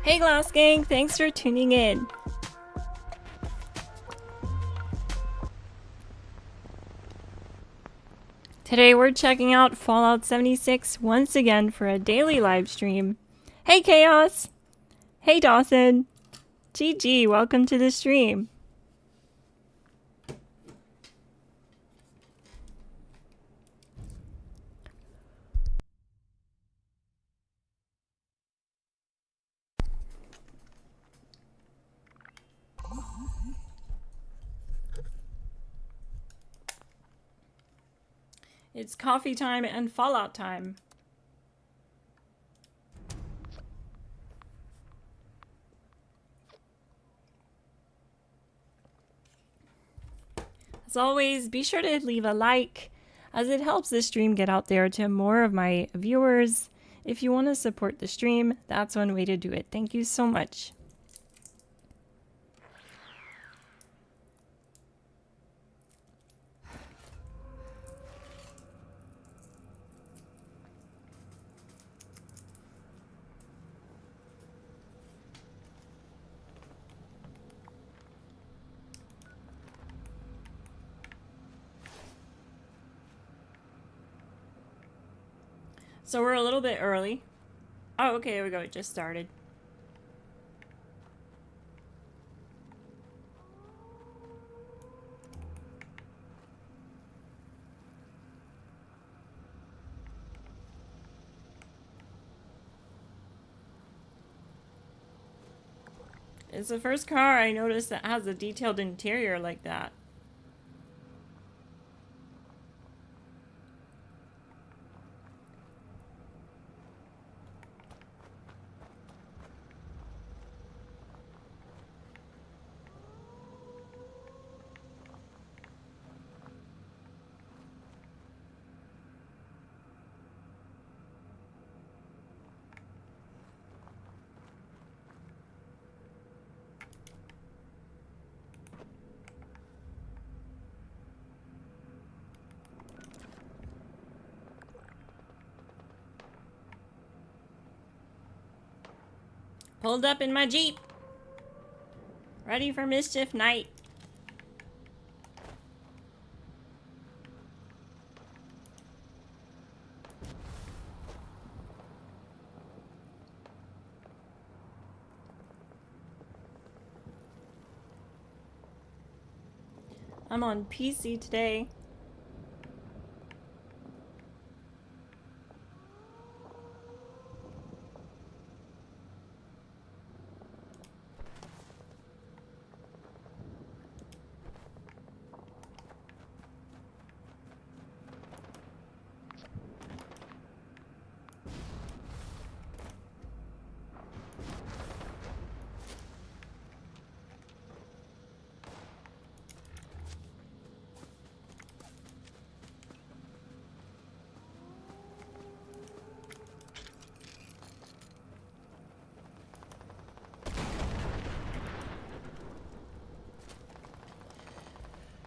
Hey Glass Gang, thanks for tuning in. Today we're checking out Fallout 76 once again for a daily live stream. Hey Chaos! Hey Dawson! GG, welcome to the stream. It's coffee time and Fallout time. As always, be sure to leave a like, as it helps the stream get out there to more of my viewers. If you want to support the stream, that's one way to do it. Thank you so much. So we're a little bit early. Oh, okay, there we go. It just started. It's the first car I noticed that has a detailed interior like that. Pulled up in my Jeep. Ready for mischief night. I'm on PC today.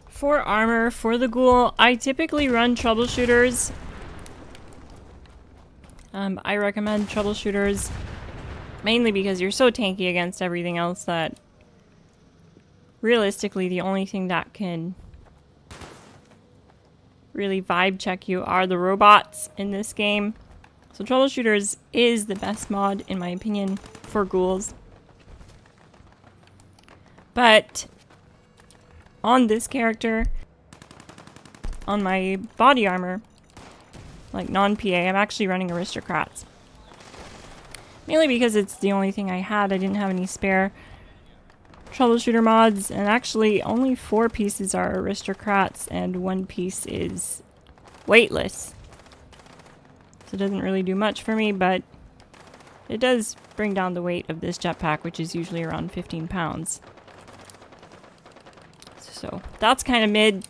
For armor, for the ghoul, I typically run troubleshooters. I recommend troubleshooters mainly because you're so tanky against everything else that realistically the only thing that can really vibe check you are the robots in this game. So troubleshooters is the best mod in my opinion for ghouls. But on this character, on my body armor, like non-PA, I'm actually running aristocrats. Mainly because it's the only thing I had. I didn't have any spare troubleshooter mods, and actually only 4 pieces are aristocrats and 1 piece is weightless. So it doesn't really do much for me, but it does bring down the weight of this jetpack, which is usually around 15 pounds. So that's kind of mid.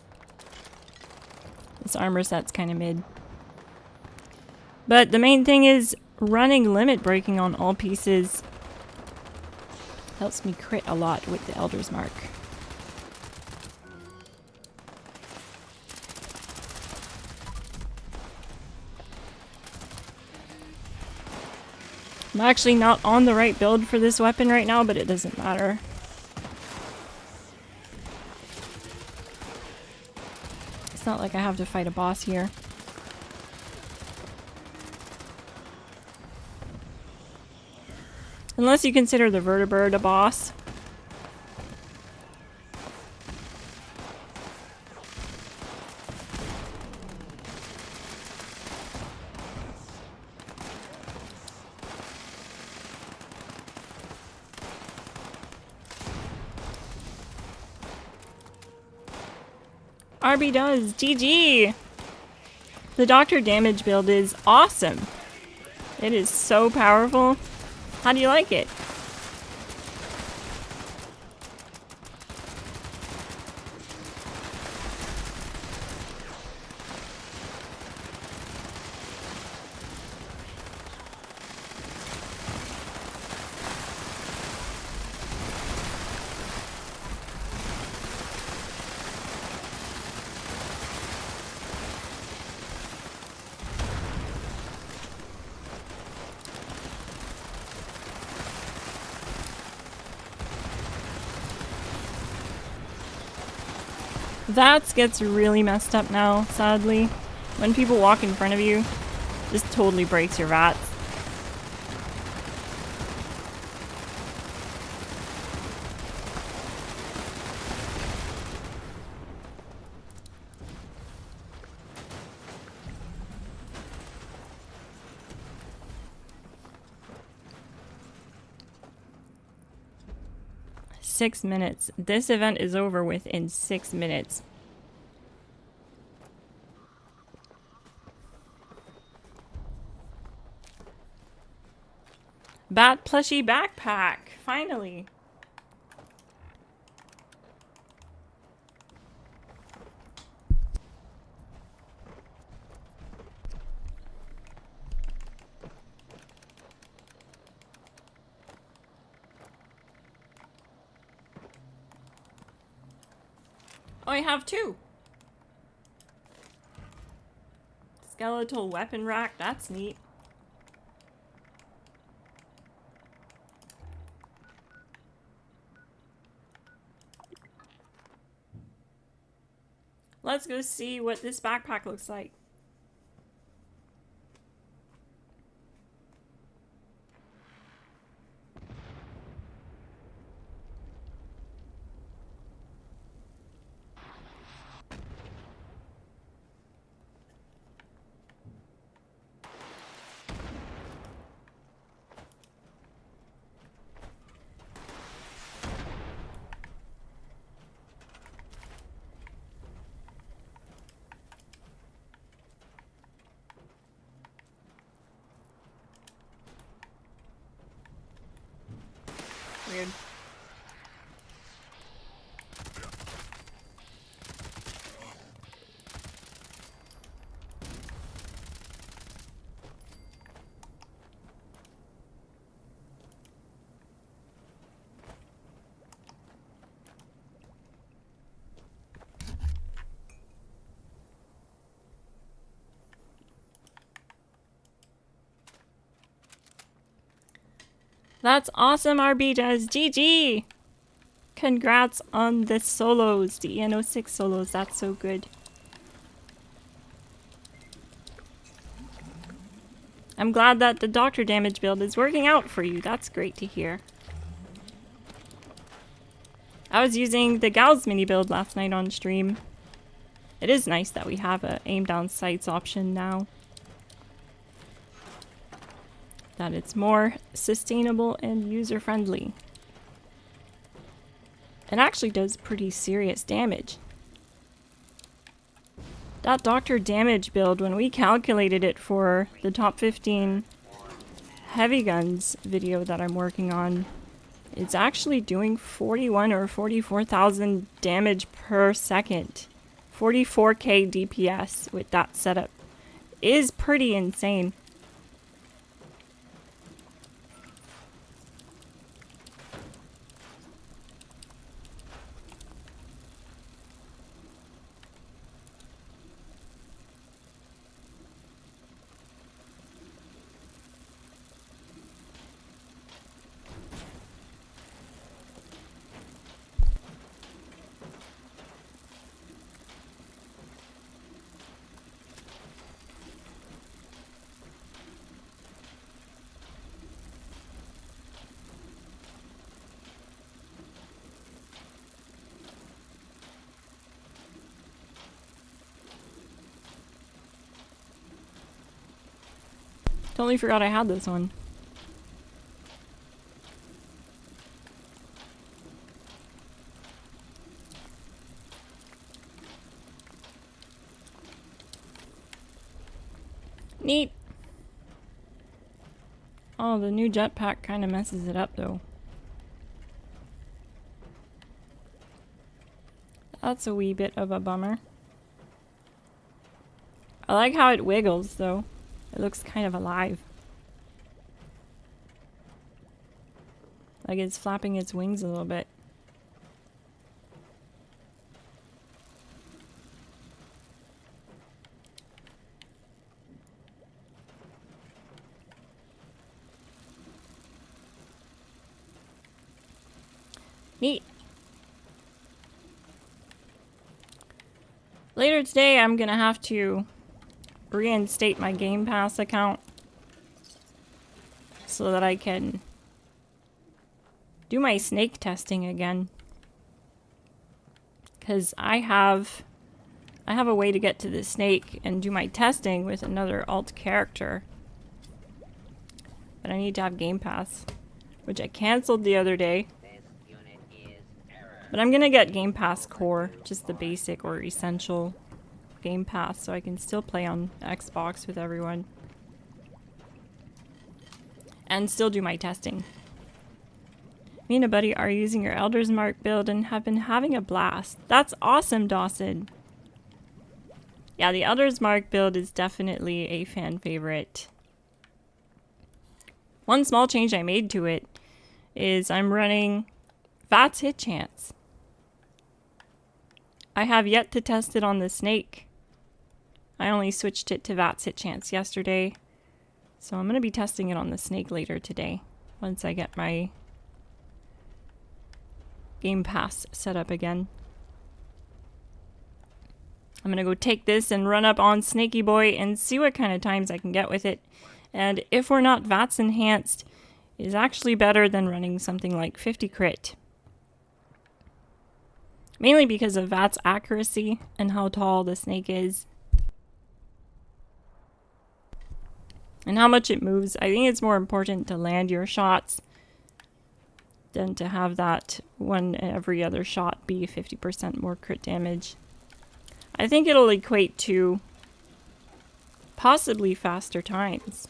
This armor set's kind of mid. But the main thing is running limit breaking on all pieces helps me crit a lot with the Elder's Mark. I'm actually not on the right build for this weapon right now, but it doesn't matter. It's not like I have to fight a boss here. Unless you consider the vertibird a boss. RB does. GG! The doctor damage build is awesome. It is so powerful. How do you like it? That gets really messed up now, sadly. When people walk in front of you, this totally breaks your VATS. Six minutes. This event is over within 6 minutes. Bat plushie backpack. Finally. Oh, I have two. Skeletal weapon rack. That's neat. Let's go see what this backpack looks like. Weird. That's awesome, RB does. GG! Congrats on the solos, the EN06 solos. That's so good. I'm glad that the doctor damage build is working out for you. That's great to hear. I was using the Gals mini build last night on stream. It is nice that we have a aim down sights option now. That it's more sustainable and user-friendly. It actually does pretty serious damage. That doctor damage build, when we calculated it for the top 15 heavy guns video that I'm working on, it's actually doing 41 or 44,000 damage per second. 44k DPS with that setup is pretty insane. Totally forgot I had this one. Neat. Oh, the new jetpack kind of messes it up though. That's a wee bit of a bummer. I like how it wiggles though. It looks kind of alive. Like it's flapping its wings a little bit. Neat. Later today, I'm gonna have to reinstate my Game Pass account so that I can do my snake testing again. Because I have a way to get to the snake and do my testing with another alt character. But I need to have Game Pass, which I canceled the other day. But I'm gonna get Game Pass Core, just the basic or essential Game Pass, so I can still play on Xbox with everyone. And still do my testing. Me and a buddy are using your Elder's Mark build and have been having a blast. That's awesome, Dawson. Yeah, the Elder's Mark build is definitely a fan favorite. One small change I made to it is I'm running VATS hit chance. I have yet to test it on the snake. I only switched it to VATS hit chance yesterday. So I'm going to be testing it on the snake later today once I get my Game Pass set up again. I'm going to go take this and run up on Snaky Boy and see what kind of times I can get with it. And if we're not VATS enhanced, is actually better than running something like 50 crit. Mainly because of VATS accuracy and how tall the snake is. And how much it moves. I think it's more important to land your shots than to have that one every other shot be 50% more crit damage. I think it'll equate to possibly faster times.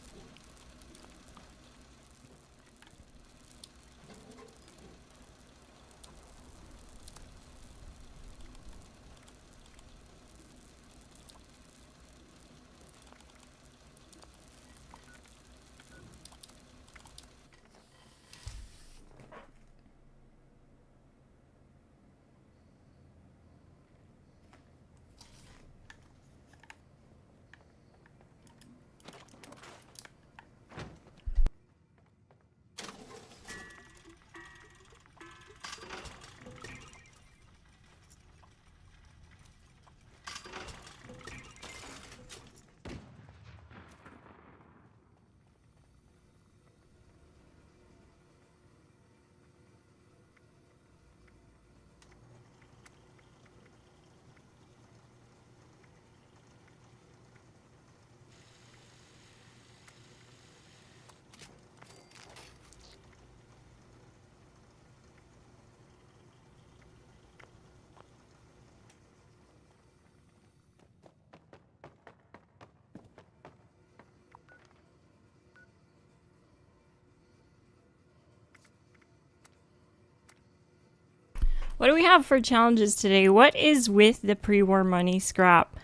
What do we have for challenges today? What is with the pre-war money scrap?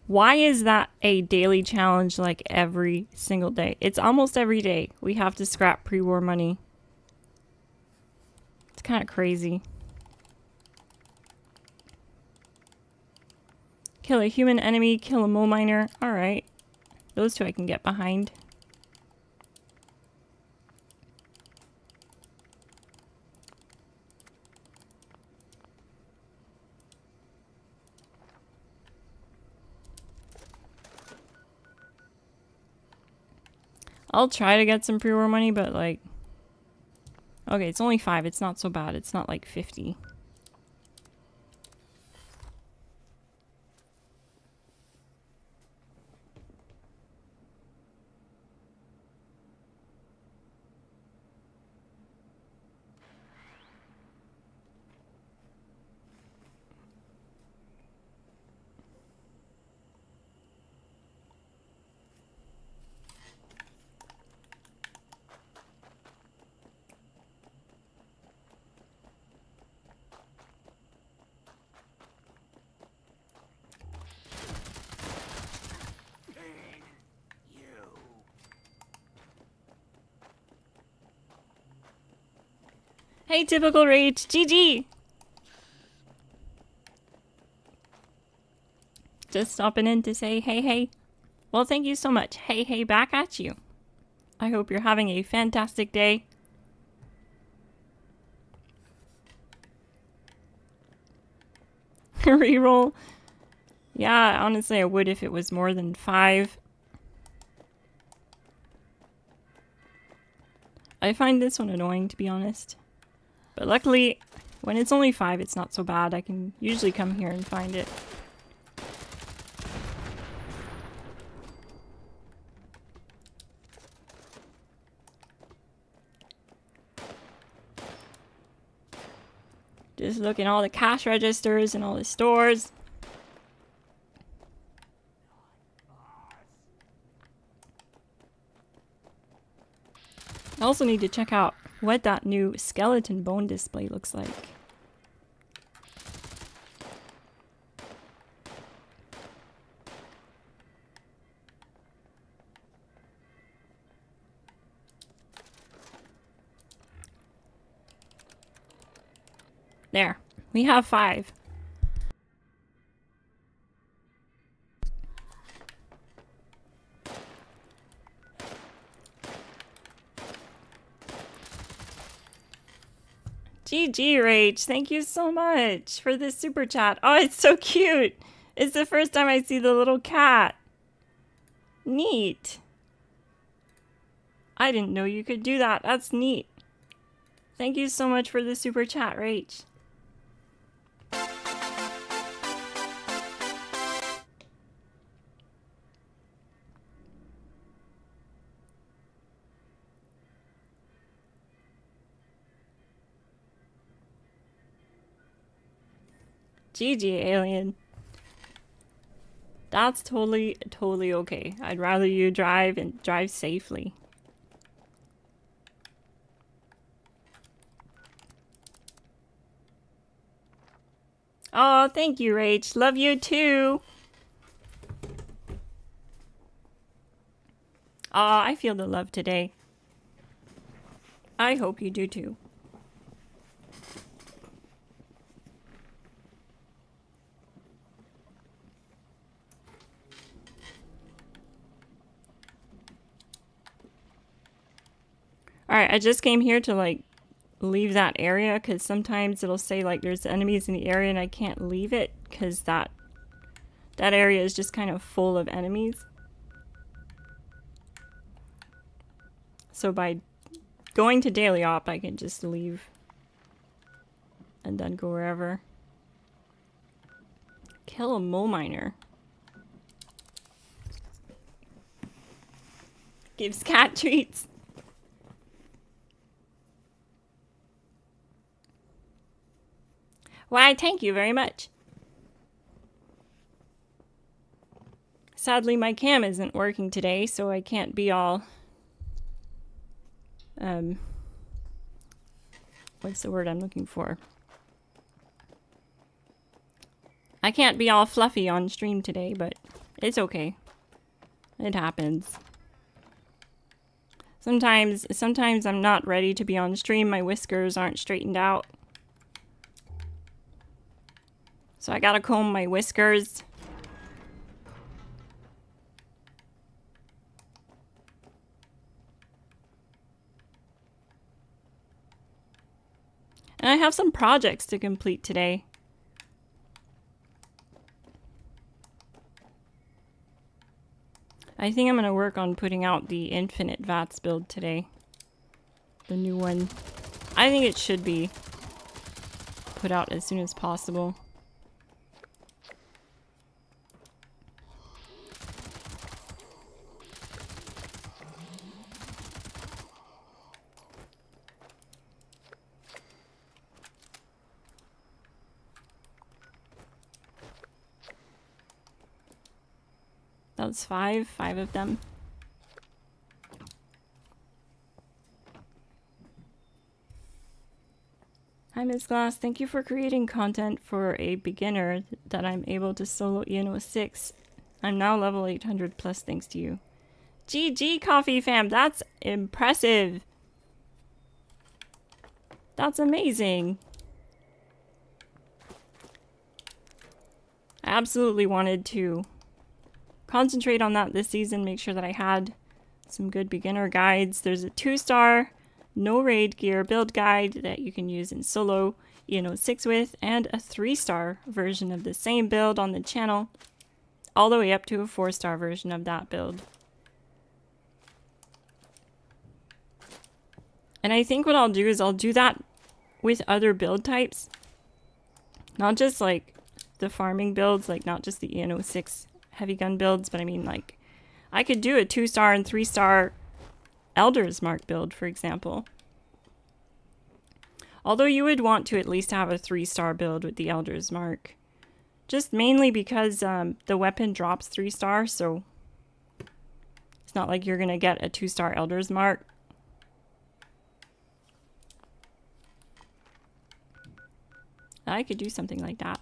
Why is that a daily challenge like every single day? It's almost every day we have to scrap pre-war money. It's kind of crazy. Kill a human enemy, kill a mole miner. Alright. Those two I can get behind. I'll try to get some pre-war money, but like... Okay, it's only 5. It's not so bad. It's not like 50. Hey, typical rage. GG. Just stopping in to say hey, hey. Well, thank you so much. Hey, hey, back at you. I hope you're having a fantastic day. Reroll. Yeah, honestly, I would if it was more than 5. I find this one annoying, to be honest. But luckily, when it's only 5, it's not so bad. I can usually come here and find it. Just look at all the cash registers and all the stores. I also need to check out what that new skeleton bone display looks like. There, we have 5. GG Rach, thank you so much for this super chat. Oh, it's so cute. It's the first time I see the little cat. Neat. I didn't know you could do that. That's neat. Thank you so much for the super chat, Rach. GG Alien. That's totally okay. I'd rather you drive and drive safely. Oh, thank you, Rach. Love you too. Oh, I feel the love today. I hope you do too. Alright, I just came here to like leave that area because sometimes it'll say like there's enemies in the area and I can't leave it because that area is just kind of full of enemies. So by going to daily op I can just leave and then go wherever. Kill a mole miner. Gives cat treats. Why, thank you very much. Sadly, my cam isn't working today, so I can't be all... what's the word I'm looking for? I can't be all fluffy on stream today, but it's okay. It happens. Sometimes I'm not ready to be on stream. My whiskers aren't straightened out. So I gotta comb my whiskers. And I have some projects to complete today. I think I'm gonna work on putting out the infinite VATS build today. The new one. I think it should be put out as soon as possible. That was 5 of them. Hi Ms. Glass, thank you for creating content for a beginner that I'm able to solo Ian 06. I'm now level 800 plus thanks to you. GG Coffee Fam, that's impressive. That's amazing. I absolutely wanted to concentrate on that this season, make sure that I had some good beginner guides. There's a 2-star, no raid gear build guide that you can use in solo EN06 with, and a 3-star version of the same build on the channel, all the way up to a 4-star version of that build. And I think what I'll do is I'll do that with other build types, not just like the farming builds, like not just the EN06 heavy gun builds, but I mean, like, I could do a 2-star and 3-star Elder's Mark build, for example. Although you would want to at least have a 3-star build with the Elder's Mark. Just mainly because the weapon drops 3-star, so it's not like you're going to get a 2-star Elder's Mark. I could do something like that.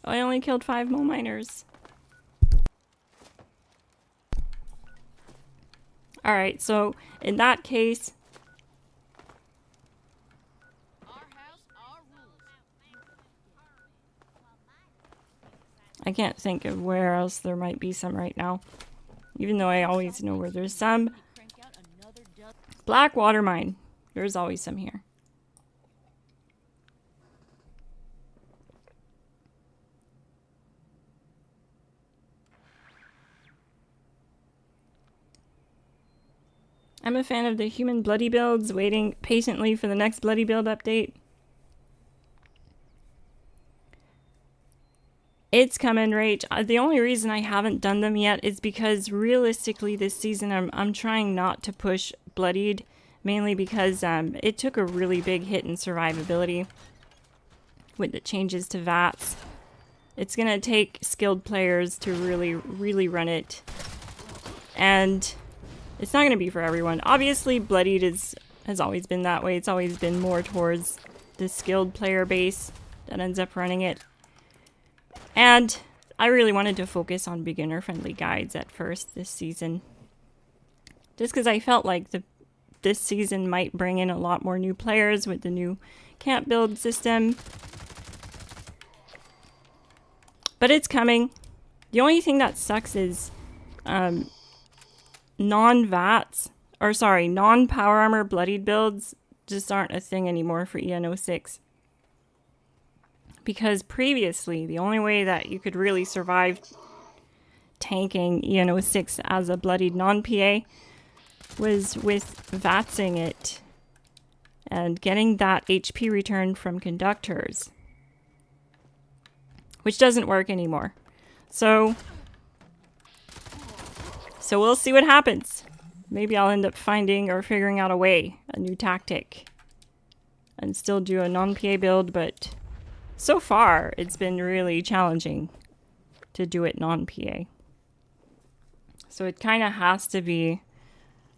Oh, I only killed 5 mole miners. Alright, so in that case, I can't think of where else there might be some right now. Even though I always know where there's some. Black water mine. There's always some here. I'm a fan of the human bloody builds, waiting patiently for the next bloody build update. It's coming, Rach. The only reason I haven't done them yet is because realistically this season I'm trying not to push bloodied, mainly because it took a really big hit in survivability with the changes to VATS. It's gonna take skilled players to really run it, and it's not going to be for everyone. Obviously, Bloodied has always been that way. It's always been more towards the skilled player base that ends up running it. And I really wanted to focus on beginner-friendly guides at first this season. Just because I felt like this season might bring in a lot more new players with the new camp build system. But it's coming. The only thing that sucks is non-power armor bloodied builds just aren't a thing anymore for EN06. Because previously, the only way that you could really survive tanking EN06 as a bloodied non-PA was with VATSing it and getting that HP return from conductors, which doesn't work anymore. So we'll see what happens. Maybe I'll end up finding or figuring out a new tactic, and still do a non-PA build, but so far it's been really challenging to do it non-PA. So it kind of has to be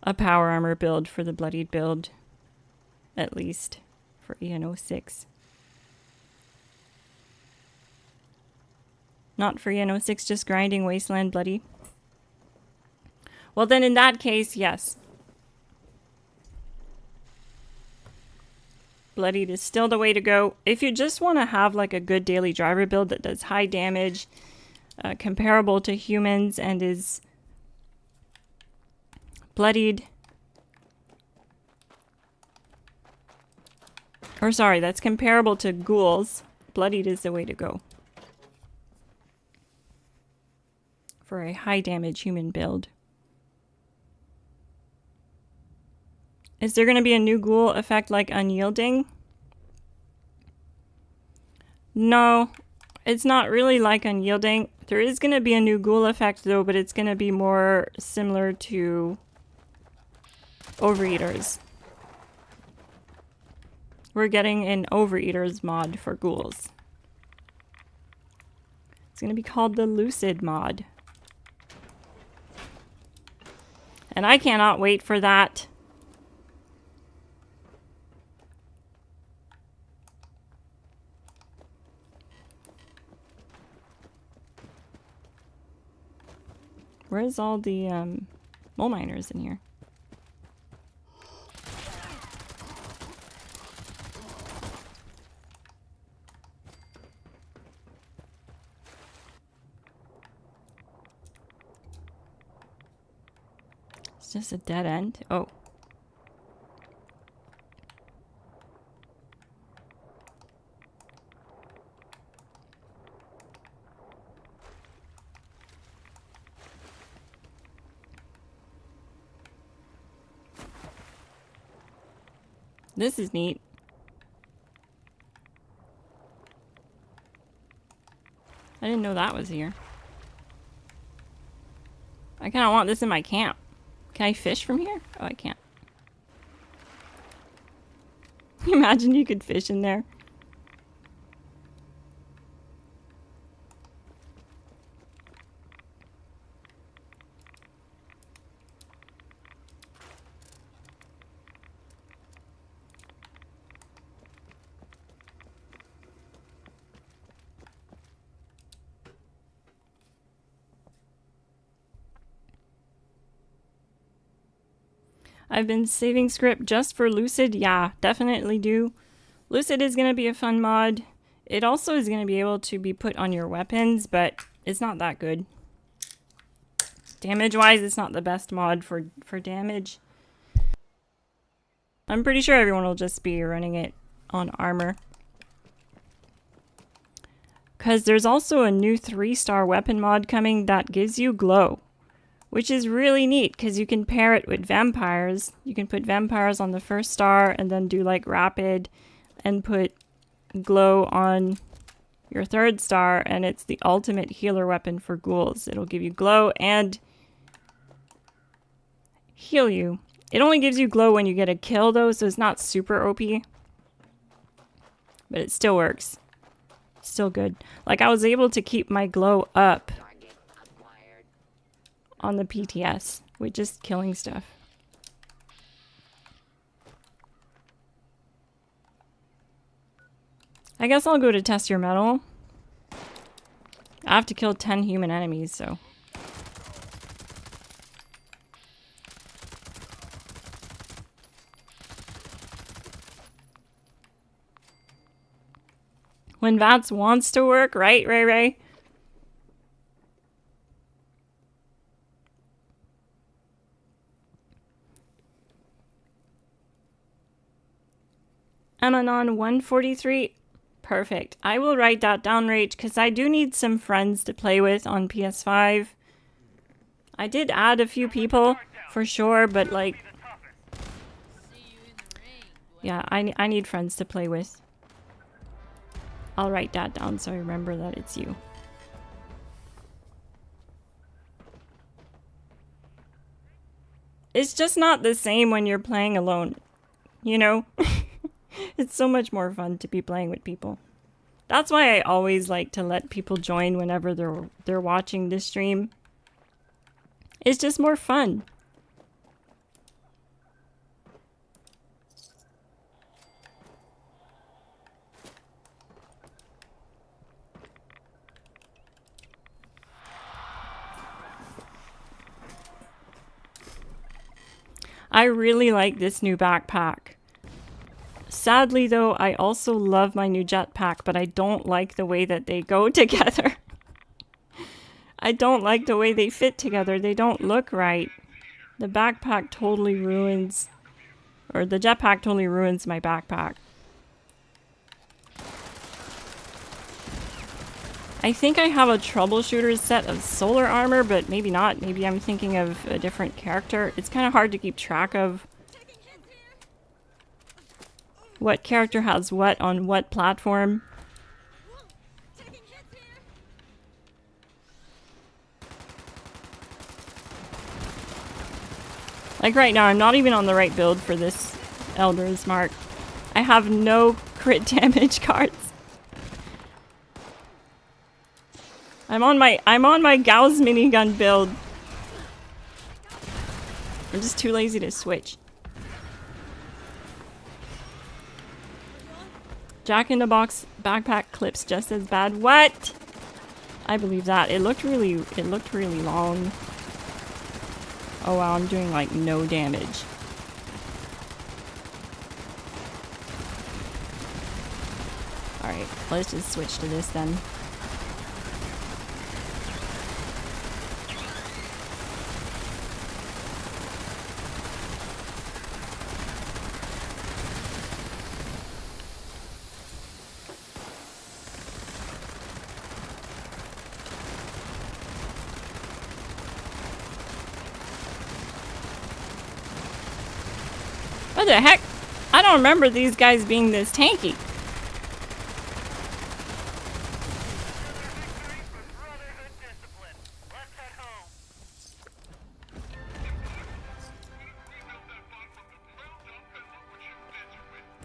a power armor build for the bloodied build, at least for EN06. Not for EN06, just grinding Wasteland Bloody. Well, then in that case, yes. Bloodied is still the way to go. If you just want to have like a good daily driver build that does high damage, comparable to humans, and is bloodied. Or sorry, that's comparable to ghouls. Bloodied is the way to go for a high damage human build. Is there going to be a new ghoul effect like Unyielding? No, it's not really like Unyielding. There is going to be a new ghoul effect though, but it's going to be more similar to Overeaters. We're getting an Overeaters mod for ghouls. It's going to be called the Lucid mod. And I cannot wait for that. Where's all the mole miners in here? It's just a dead end. Oh. This is neat. I didn't know that was here. I kind of want this in my camp. Can I fish from here? Oh, I can't. Imagine you could fish in there. I've been saving script just for Lucid. Yeah, definitely do. Lucid is going to be a fun mod. It also is going to be able to be put on your weapons, but it's not that good. Damage-wise, it's not the best mod for damage. I'm pretty sure everyone will just be running it on armor. Because there's also a new 3-star weapon mod coming that gives you glow. Which is really neat because you can pair it with vampires. You can put vampires on the 1st star and then do like rapid and put glow on your 3rd star, and it's the ultimate healer weapon for ghouls. It'll give you glow and heal you. It only gives you glow when you get a kill though, so it's not super OP. But it still works. It's still good. Like I was able to keep my glow up on the PTS with just killing stuff. I guess I'll go to test your metal. I have to kill 10 human enemies, so. When VATS wants to work, right, Ray Ray? Amanon 143. Perfect. I will write that down, Rach, because I do need some friends to play with on PS5. I did add a few people, for sure, but like... Yeah, I need friends to play with. I'll write that down so I remember that it's you. It's just not the same when you're playing alone, you know? It's so much more fun to be playing with people. That's why I always like to let people join whenever they're watching this stream. It's just more fun. I really like this new backpack. Sadly though, I also love my new jetpack, but I don't like the way that they go together. I don't like the way they fit together. They don't look right. The backpack totally ruins, or the jetpack totally ruins my backpack. I think I have a troubleshooter set of solar armor, but maybe not. Maybe I'm thinking of a different character. It's kind of hard to keep track of what character has what on what platform. Like right now, I'm not even on the right build for this Elder's Mark. I have no crit damage cards. I'm on my Gauss minigun build. I'm just too lazy to switch. Jack in the Box backpack clips just as bad. What? I believe that. It looked really long. Oh wow, I'm doing like no damage. Alright, let's just switch to this then. What the heck? I don't remember these guys being this tanky.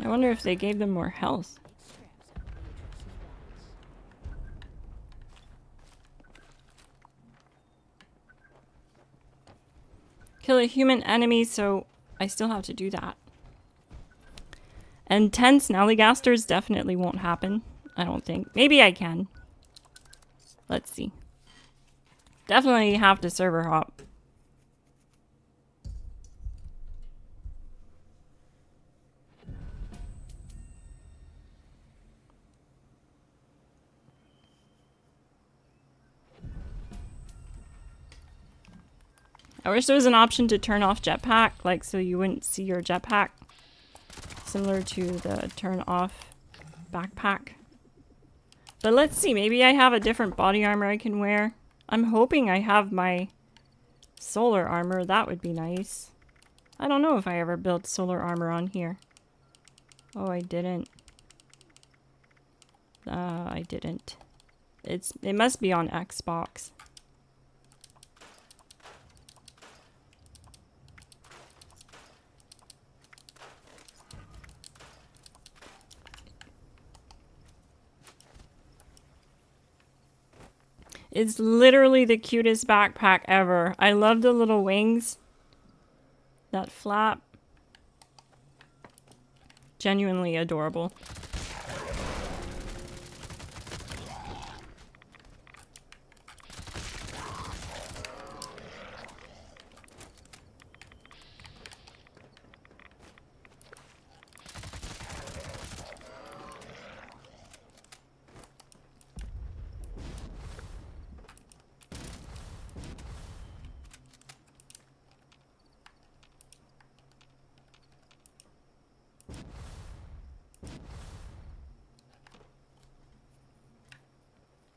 I wonder if they gave them more health. Kill a human enemy, so I still have to do that. And 10 snallygasters definitely won't happen. I don't think. Maybe I can. Let's see. Definitely have to server hop. I wish there was an option to turn off jetpack, like so you wouldn't see your jetpack. Similar to the turn off backpack. But let's see, maybe I have a different body armor I can wear. I'm hoping I have my solar armor. That would be nice. I don't know if I ever built solar armor on here. Oh, I didn't. I didn't. It must be on Xbox. It's literally the cutest backpack ever. I love the little wings. That flap. Genuinely adorable.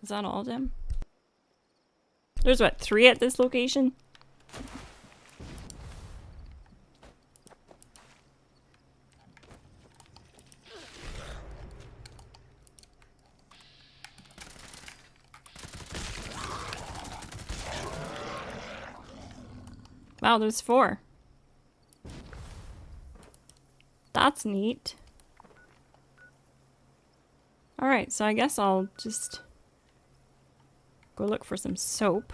Is that all of them? There's what, 3 at this location? Wow, there's 4. That's neat. Alright, so I guess I'll just go look for some soap.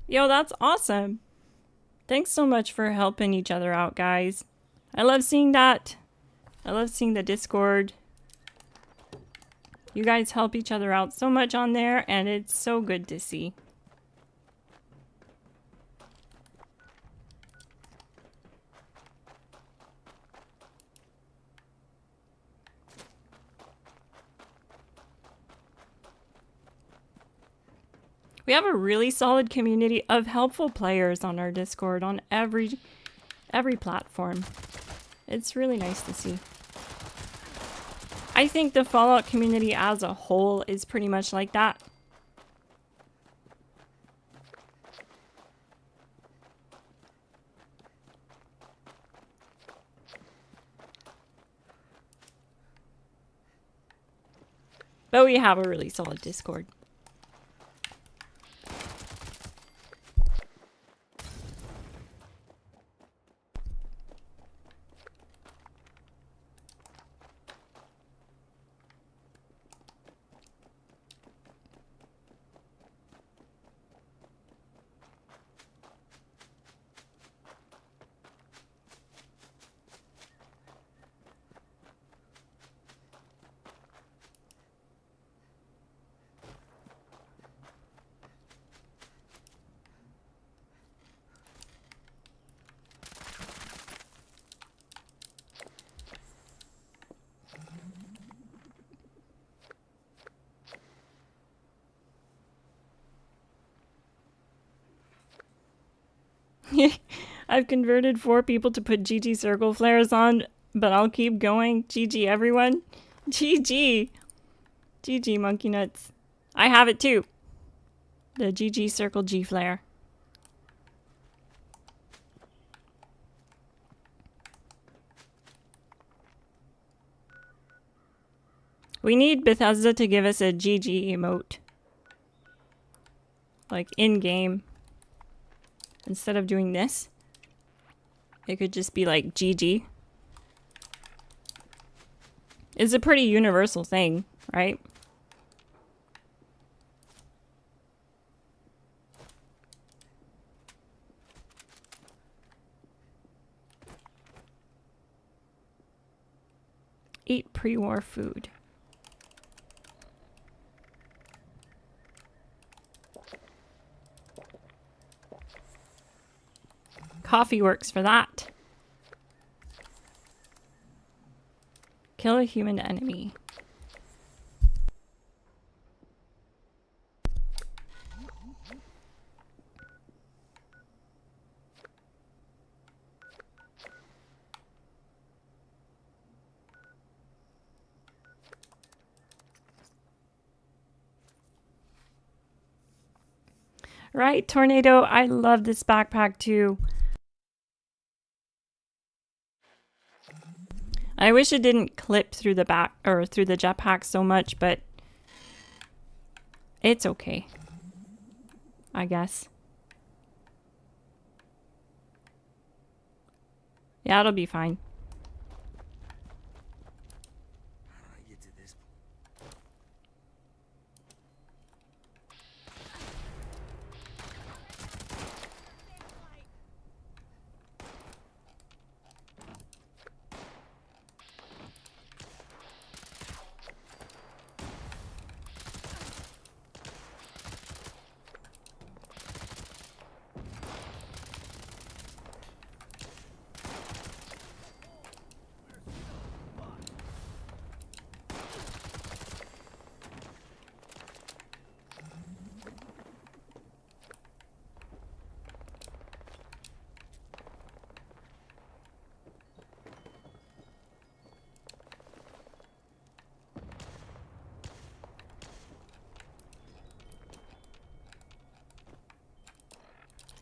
Yo, that's awesome. Thanks so much for helping each other out, guys. I love seeing that. I love seeing the Discord. You guys help each other out so much on there, and it's so good to see. We have a really solid community of helpful players on our Discord on every platform. It's really nice to see. I think the Fallout community as a whole is pretty much like that. But we have a really solid Discord. I've converted 4 people to put GG circle flares on, but I'll keep going. GG everyone. GG. GG monkey nuts. I have it too. The GG circle G flare. We need Bethesda to give us a GG emote. Like in-game. Instead of doing this, it could just be like GG. It's a pretty universal thing, right? Eat pre-war food. Coffee works for that. Kill a human enemy. Right, Tornado, I love this backpack too. I wish it didn't clip through the back or through the jetpack so much, but it's okay, I guess. Yeah, it'll be fine.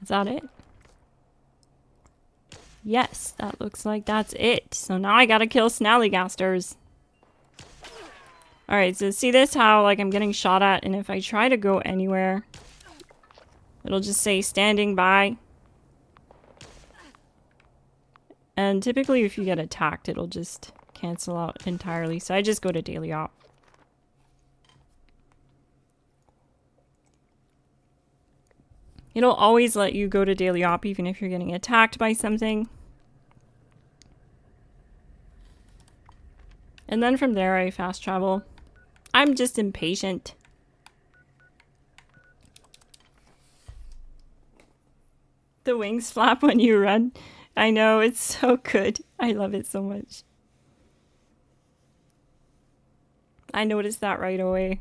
Is that it? Yes, that looks like that's it. So now I gotta kill Snallygasters. Alright, so see this? How like I'm getting shot at, and if I try to go anywhere, it'll just say standing by. And typically if you get attacked, it'll just cancel out entirely. So I just go to daily op. It'll always let you go to daily op even if you're getting attacked by something. And then from there I fast travel. I'm just impatient. The wings flap when you run. I know, it's so good. I love it so much. I noticed that right away.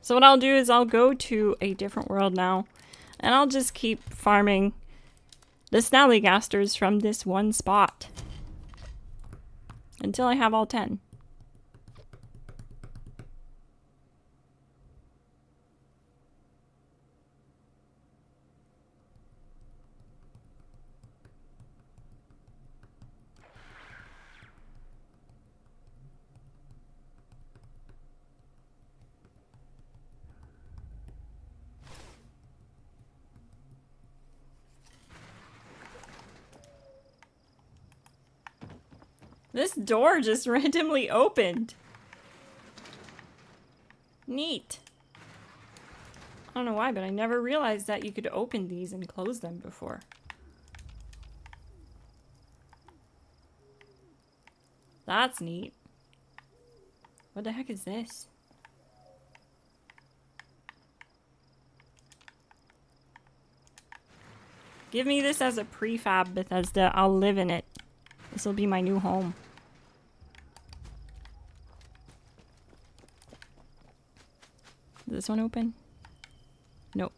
So what I'll do is I'll go to a different world now, and I'll just keep farming the Snallygasters from this one spot until I have all 10. This door just randomly opened. Neat. I don't know why, but I never realized that you could open these and close them before. That's neat. What the heck is this? Give me this as a prefab, Bethesda. I'll live in it. This will be my new home. Is this one open? Nope.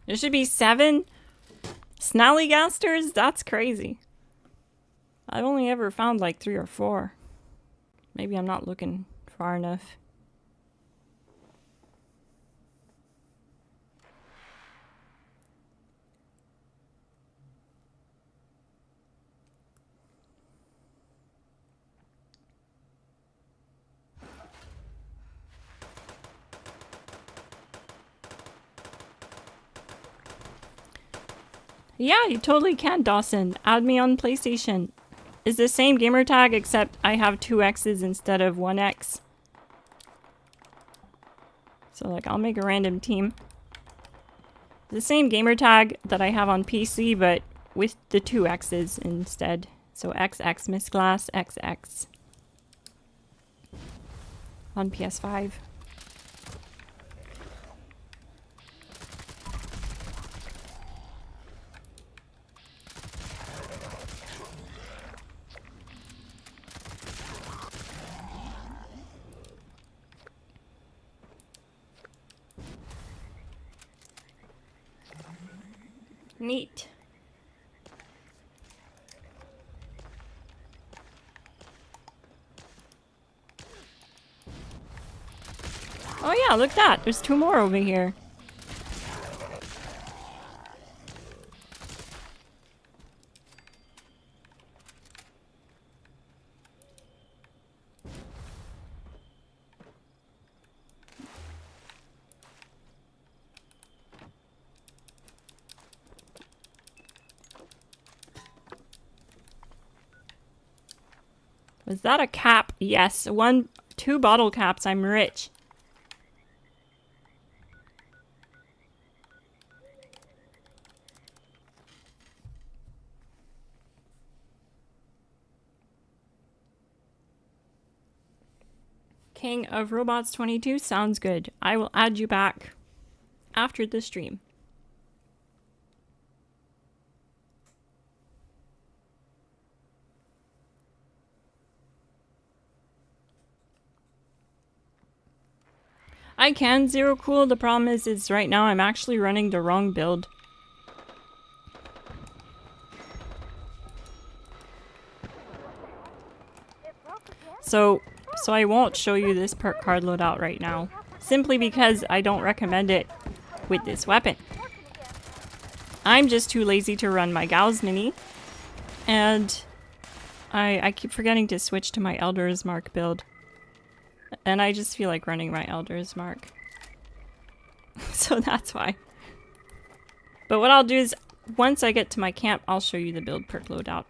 There should be 7 snallygasters? That's crazy. I've only ever found like 3 or 4. Maybe I'm not looking far enough. Yeah, you totally can, Dawson. Add me on PlayStation. It's the same gamer tag, except I have 2 X's instead of 1 X. So, like, I'll make a random team. The same gamer tag that I have on PC, but with the 2 X's instead. So, XX Miss Glass, XX. On PS5. Neat. Oh yeah, look at that. There's 2 more over here. Was that a cap? Yes. 2 bottle caps. I'm rich. King of Robots 22 sounds good. I will add you back after the stream. I can zero cool. The problem is right now I'm actually running the wrong build. So I won't show you this perk card loadout right now, simply because I don't recommend it with this weapon. I'm just too lazy to run my Gauss Mini, and I keep forgetting to switch to my Elder's Mark build. And I just feel like running my Elder's Mark. So that's why. But what I'll do is, once I get to my camp, I'll show you the build perk loadout.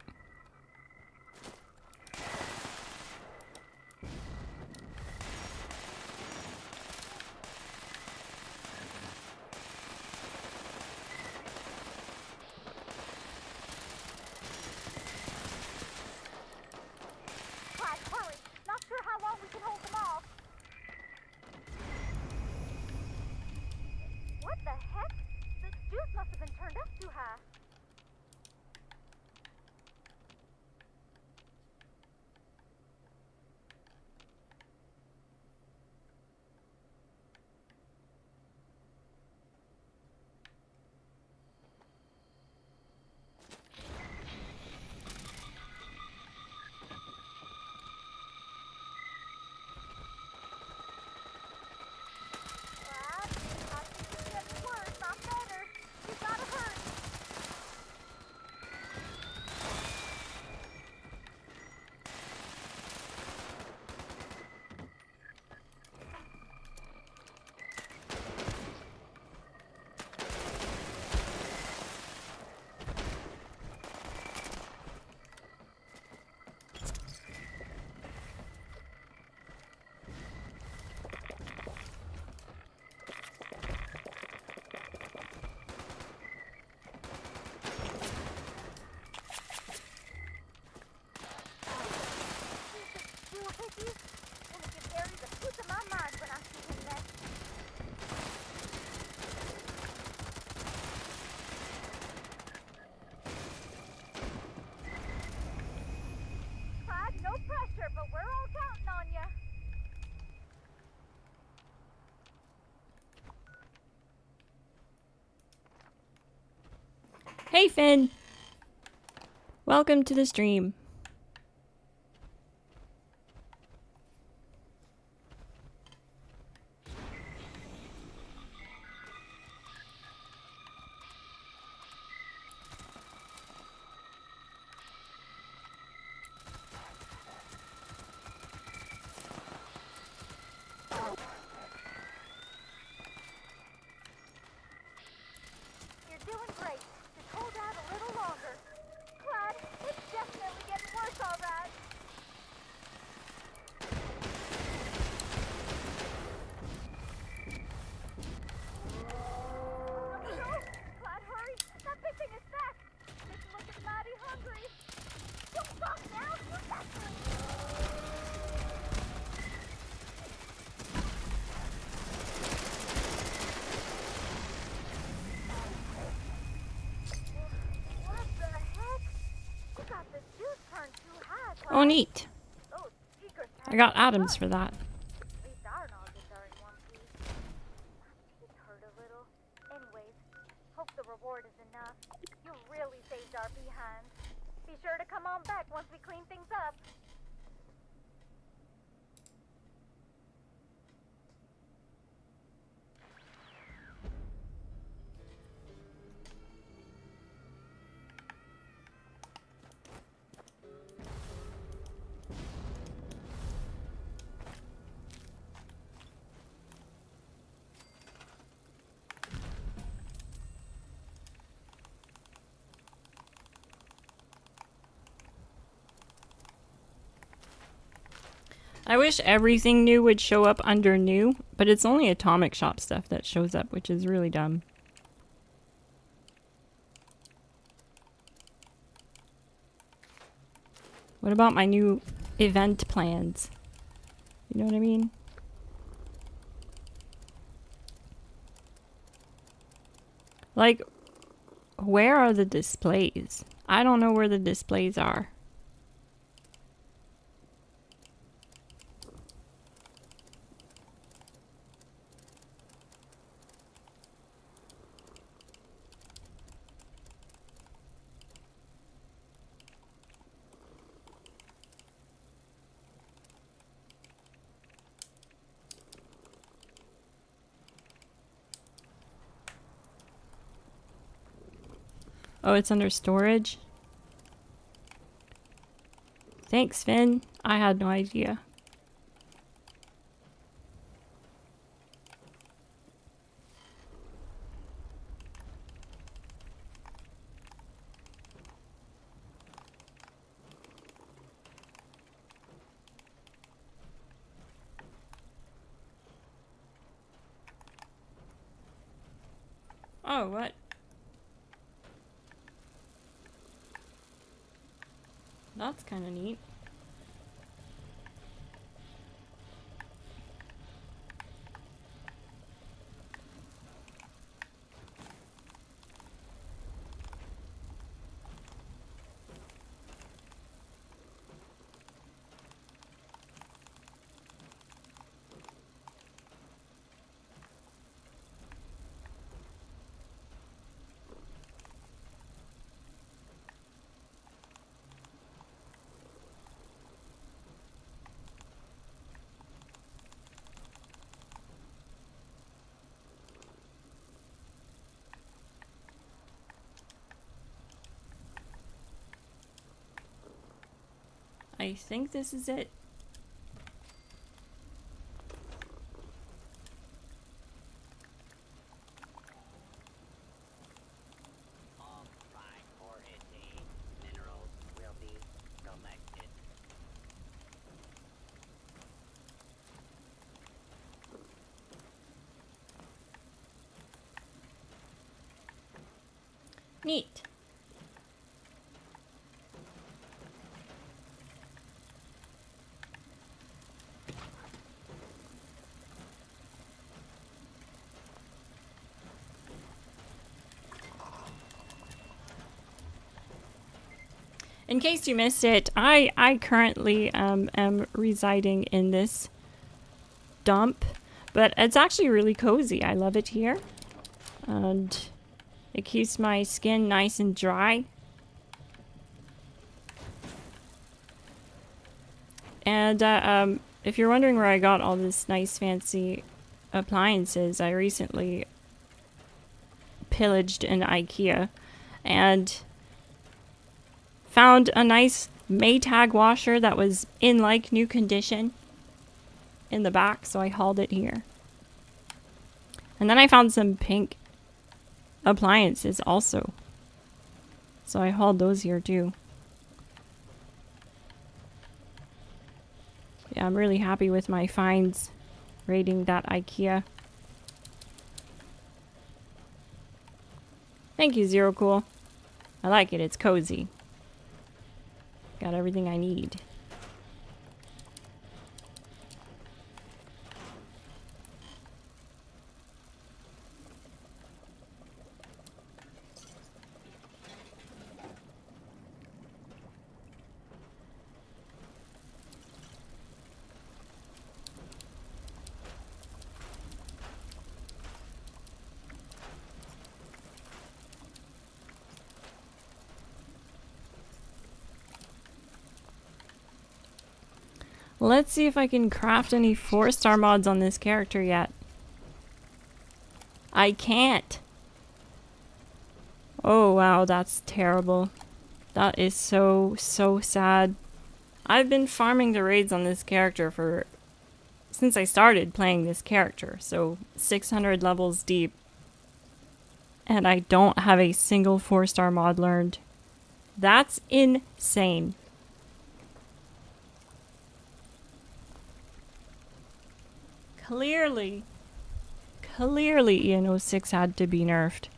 Hey, Finn. Welcome to the stream. Oh, neat. I got atoms for that. Hope the reward is enough. You really saved our behinds. Be sure to come on back once we clean things up. I wish everything new would show up under new, but it's only Atomic Shop stuff that shows up, which is really dumb. What about my new event plans? You know what I mean? Like, where are the displays? I don't know where the displays are. Oh, it's under storage? Thanks, Finn. I had no idea. Oh, what? That's kind of neat. I think this is it. Neat. In case you missed it, I currently am residing in this dump, but it's actually really cozy. I love it here. And It keeps my skin nice and dry. And if you're wondering where I got all this nice fancy appliances, I recently pillaged an IKEA and found a nice Maytag washer that was in like new condition in the back, so I hauled it here. And then I found some pink appliances also, so I hauled those here too. Yeah, I'm really happy with my finds raiding that IKEA. Thank you, Zero Cool. I like it, it's cozy. Got everything I need. Let's see if I can craft any 4-star mods on this character yet. I can't. Oh wow, that's terrible. That is so sad. I've been farming the raids on this character since I started playing this character, so 600 levels deep. And I don't have a single 4-star mod learned. That's insane. Clearly EN06 had to be nerfed.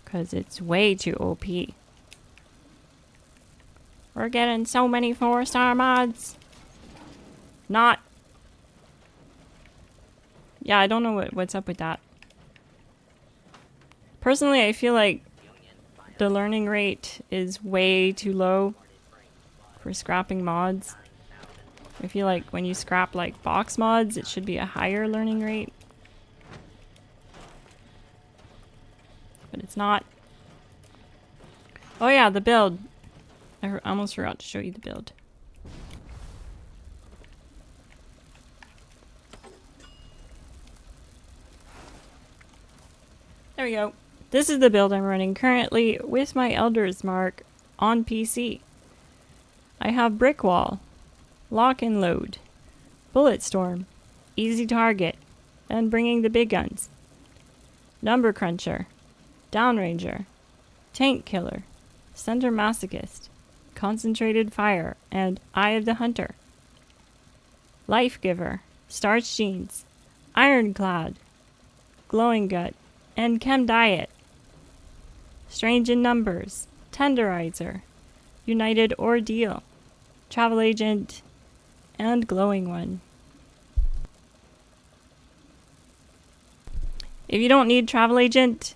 Because it's way too OP. We're getting so many 4-star mods. Not. Yeah, I don't know what's up with that. Personally, I feel like the learning rate is way too low for scrapping mods. I feel like when you scrap like box mods, it should be a higher learning rate. But it's not. Oh yeah, the build. I almost forgot to show you the build. There we go. This is the build I'm running currently with my Elder's Mark on PC. I have Brick Wall, Lock and Load, Bullet Storm, Easy Target, and bringing the big guns. Number Cruncher, Downranger, Tank Killer, Center Masochist, Concentrated Fire, and Eye of the Hunter. Life Giver, Starch Jeans, Ironclad, Glowing Gut, and Chem Diet. Strange in Numbers, Tenderizer, United Ordeal, Travel Agent, and Glowing One. If you don't need Travel Agent,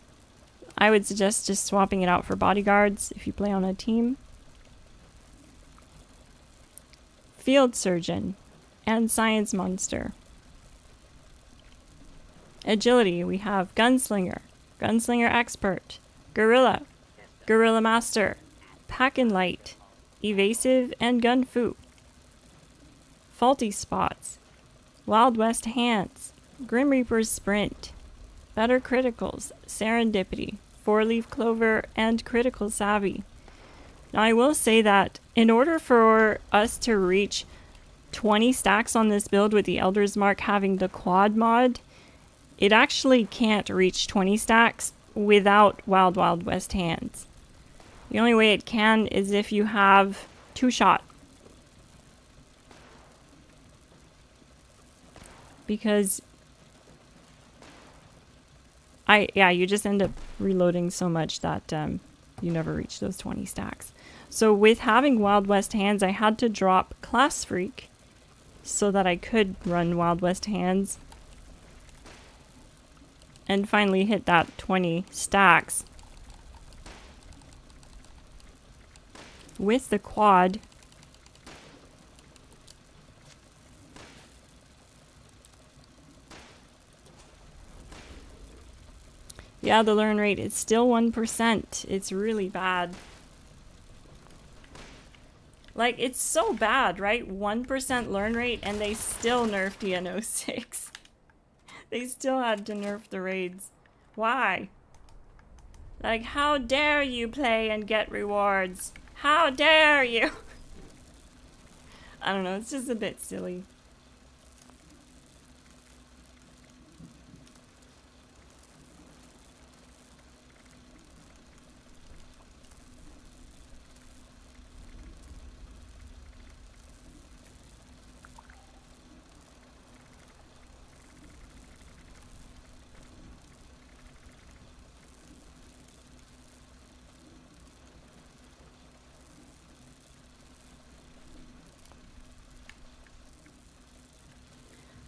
I would suggest just swapping it out for Bodyguards if you play on a team. Field Surgeon, and Science Monster. Agility, we have Gunslinger, Gunslinger Expert, Gorilla, Gorilla Master, Pack and Light, Evasive, and Gun Fu. Faulty Spots, Wild West Hands, Grim Reaper's Sprint, Better Criticals, Serendipity, 4-Leaf Clover, and Critical Savvy. Now I will say that in order for us to reach 20 stacks on this build with the Elder's Mark having the quad mod, it actually can't reach 20 stacks without Wild West Hands. The only way it can is if you have 2-shot. Because you just end up reloading so much that you never reach those 20 stacks. So with having Wild West Hands, I had to drop Class Freak so that I could run Wild West Hands and finally hit that 20 stacks. With the quad, Yeah, the learn rate is still 1%. It's really bad. Like, it's so bad, right? 1% learn rate, and they still nerfed EN06. They still had to nerf the raids. Why? Like, how dare you play and get rewards? How dare you? I don't know, it's just a bit silly.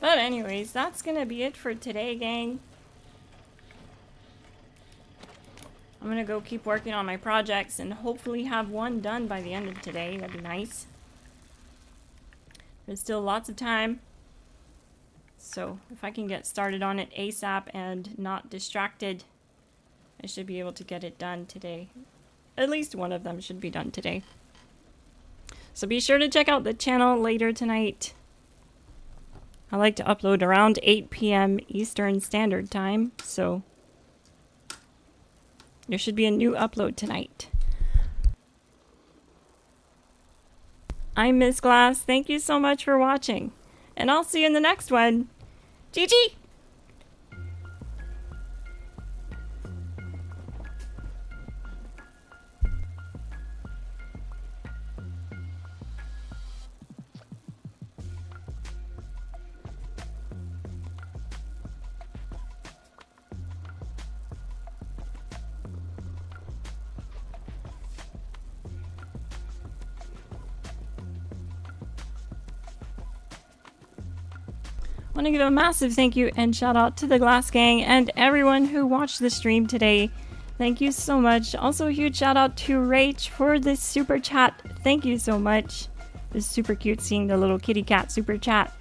But anyways, that's gonna be it for today, gang. I'm gonna go keep working on my projects and hopefully have one done by the end of today. That'd be nice. There's still lots of time. So if I can get started on it ASAP and not distracted, I should be able to get it done today. At least one of them should be done today. So be sure to check out the channel later tonight. I like to upload around 8 p.m. Eastern Standard Time, so there should be a new upload tonight. I'm Miss Glass. Thank you so much for watching, and I'll see you in the next one. GG! I want to give a massive thank you and shout out to the Glass Gang and everyone who watched the stream today. Thank you so much. Also a huge shout out to Rach for this super chat. Thank you so much. It's super cute seeing the little kitty cat super chat.